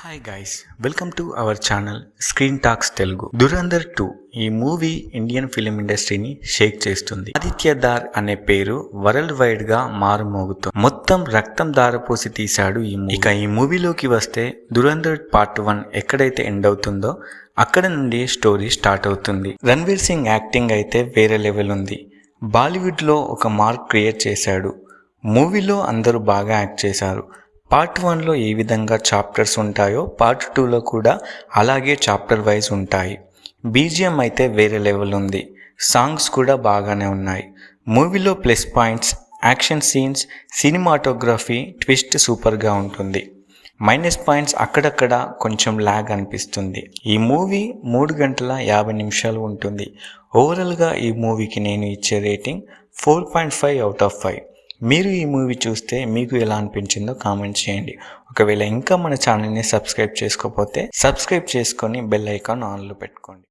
Hi guys, welcome to our channel screen talks Telugu. Dhurandhar 2 ఈ movie Indian film ఇండస్ట్రీని షేక్ చేస్తుంది. ఆదిత్య దార్ అనే పేరు వరల్డ్ వైడ్ గా మారుమోగుతుంది. మొత్తం రక్తం దారపోసి తీశాడు ఈ మూవీ. ఇక ఈ మూవీలోకి వస్తే దురంధర్ పార్ట్ 1 ఎక్కడైతే ఎండ్ అవుతుందో అక్కడ నుండి స్టోరీ స్టార్ట్ అవుతుంది. రణ్వీర్ సింగ్ యాక్టింగ్ అయితే వేరే లెవెల్ ఉంది. బాలీవుడ్ లో ఒక మార్క్ క్రియేట్ చేశాడు. మూవీలో అందరూ బాగా యాక్ట్ చేశారు. పార్ట్ 1లో ఏ విధంగా చాప్టర్స్ ఉంటాయో పార్ట్ 2లో కూడా అలాగే చాప్టర్ వైజ్ ఉంటాయి. బీజిఎం అయితే వేరే లెవెల్ ఉంది. సాంగ్స్ కూడా బాగానే ఉన్నాయి. మూవీలో plus points action scenes, cinematography, twist సూపర్గా ఉంటుంది. మైనస్ పాయింట్స్ అక్కడక్కడ కొంచెం ల్యాగ్ అనిపిస్తుంది. ఈ మూవీ 3 గంటల 50 నిమిషాలు ఉంటుంది. ఓవరాల్గా ఈ మూవీకి నేను ఇచ్చే రేటింగ్ 4.5 అవుట్ ఆఫ్ 5. మీరు ఈ మూవీ చూస్తే మీకు ఎలా అనిపించిందో కామెంట్ చేయండి. ఒకవేళ ఇంకా మన ఛానల్ని సబ్స్క్రైబ్ చేసుకోకపోతే సబ్స్క్రైబ్ చేసుకొని బెల్ ఐకాన్ ఆన్లో పెట్టుకోండి.